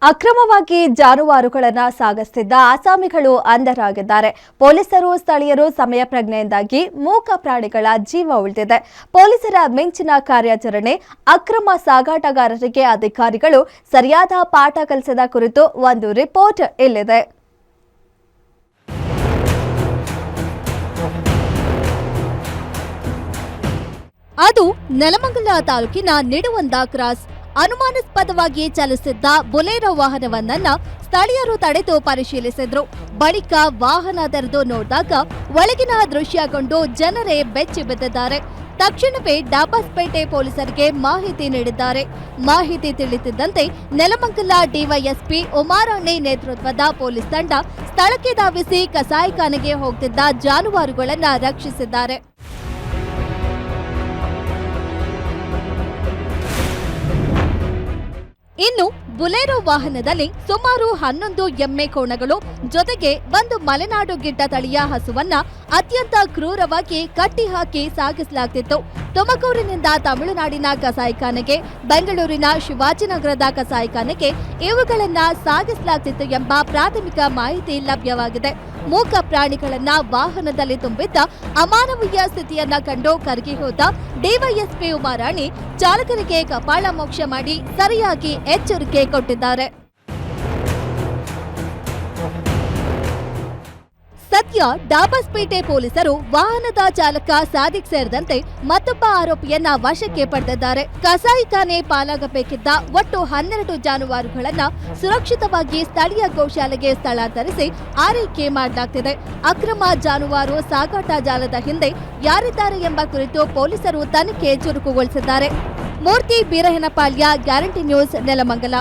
ಅಕ್ರಮವಾಗಿ ಜಾನುವಾರುಗಳನ್ನು ಸಾಗಿಸುತ್ತಿದ್ದ ಆಸಾಮಿಗಳು ಅಂಧರಾಗಿದ್ದಾರೆ. ಪೊಲೀಸರು ಸ್ಥಳೀಯರು ಸಮಯ ಪ್ರಜ್ಞೆಯಿಂದಾಗಿ ಮೂಕ ಪ್ರಾಣಿಗಳ ಜೀವ ಉಳಿದಿದೆ. ಪೊಲೀಸರ ಮಿಂಚಿನ ಕಾರ್ಯಾಚರಣೆ, ಅಕ್ರಮ ಸಾಗಾಟಗಾರರಿಗೆ ಅಧಿಕಾರಿಗಳು ಸರಿಯಾದ ಪಾಠ ಕಲಿಸಿದ ಕುರಿತು ಒಂದು ರಿಪೋರ್ಟ್ ಇಲ್ಲಿದೆ. ಅದು ನೆಲಮಂಗಲ ತಾಲೂಕಿನ ನಿಡುವಂದ ಕ್ರಾಸ್. ಅನುಮಾನಾಸ್ಪದವಾಗಿ ಚಲಿಸುತ್ತಿದ್ದ ಬೊಲೆರೋ ವಾಹನವನ್ನ ಸ್ಥಳೀಯರು ತಡೆದು ಪರಿಶೀಲಿಸಿದ್ರು. ಬಳಿಕ ವಾಹನ ತೆರೆದು ನೋಡಿದಾಗ ಒಳಗಿನ ದೃಶ್ಯ ಕಂಡು ಜನರೇ ಬೆಚ್ಚಿ ಬಿದ್ದಿದ್ದಾರೆ. ತಕ್ಷಣವೇ ಡಾಬಾಸ್ಪೇಟೆ ಪೊಲೀಸರಿಗೆ ಮಾಹಿತಿ ನೀಡಿದ್ದಾರೆ. ಮಾಹಿತಿ ತಿಳಿದಿದ್ದಂತೆ ನೆಲಮಂಗಲ ಡಿವೈಎಸ್ಪಿ ಉಮಾರಾಣಿ ನೇತೃತ್ವದ ಪೊಲೀಸ್ ತಂಡ ಸ್ಥಳಕ್ಕೆ ಧಾವಿಸಿ ಕಸಾಯಿಖಾನೆಗೆ ಹೋಗುತ್ತಿದ್ದ ಜಾನುವಾರುಗಳನ್ನು ರಕ್ಷಿಸಿದ್ದಾರೆ. ಇನ್ನು ಬೊಲೆರೋ ವಾಹನದಲ್ಲಿ ಸುಮಾರು 11 ಎಮ್ಮೆ ಕೋಣಗಳು ಜೊತೆಗೆ ಒಂದು ಮಲೆನಾಡು ಗಿಡ್ಡ ತಳಿಯ ಹಸುವನ್ನ ಅತ್ಯಂತ ಕ್ರೂರವಾಗಿ ಕಟ್ಟಿ ಹಾಕಿ ಸಾಗಿಸಲಾಗುತ್ತಿತ್ತು. ತುಮಕೂರಿನಿಂದ ತಮಿಳುನಾಡಿನ ಕಸಾಯಿಖಾನೆಗೆ, ಬೆಂಗಳೂರಿನ ಶಿವಾಜಿನಗರದ ಕಸಾಯಿಖಾನೆಗೆ ಇವುಗಳನ್ನ ಸಾಗಿಸಲಾಗುತ್ತಿತ್ತು ಎಂಬ ಪ್ರಾಥಮಿಕ ಮಾಹಿತಿ ಲಭ್ಯವಾಗಿದೆ. ಮೂಕ ಪ್ರಾಣಿಗಳನ್ನ ವಾಹನದಲ್ಲಿ ತುಂಬಿದ್ದ ಅಮಾನವೀಯ ಸ್ಥಿತಿಯನ್ನ ಕಂಡು ಕರಗಿ ಹೋದ ಡಿವೈಎಸ್ಪಿ ಉಮಾರಾಣಿ ಚಾಲಕರಿಗೆ ಕಪಾಳ ಮೋಕ್ಷ ಮಾಡಿ ಸರಿಯಾಗಿ ಎಚ್ಚರಿಕೆ ಕೊಟ್ಟಿದ್ದಾರೆ. ಸದ್ಯ ಡಾಬಾಸ್ಪೇಟೆ ಪೊಲೀಸರು ವಾಹನದ ಚಾಲಕ ಸಾದಿಕ್ ಸೇರಿದಂತೆ ಮತ್ತೊಬ್ಬ ಆರೋಪಿಯನ್ನ ವಶಕ್ಕೆ ಪಡೆದಿದ್ದಾರೆ. ಕಸಾಯಿಖಾನೆ ಪಾಲಾಗಬೇಕಿದ್ದ ಒಟ್ಟು 12 ಜಾನುವಾರುಗಳನ್ನ ಸುರಕ್ಷಿತವಾಗಿ ಸ್ಥಳೀಯ ಗೋಶಾಲೆಗೆ ಸ್ಥಳಾಂತರಿಸಿ ಆರೈಕೆ ಮಾಡಲಾಗುತ್ತಿದೆ. ಅಕ್ರಮ ಜಾನುವಾರು ಸಾಗಾಟ ಜಾಲದ ಹಿಂದೆ ಯಾರಿದ್ದಾರೆ ಎಂಬ ಕುರಿತು ಪೊಲೀಸರು ತನಿಖೆ ಚುರುಕುಗೊಳಿಸಿದ್ದಾರೆ. ಮೂರ್ತಿ ಬೀರಹನಪಾಳ್ಯ, ಗ್ಯಾರಂಟಿ ನ್ಯೂಸ್, ನೆಲಮಂಗಲ.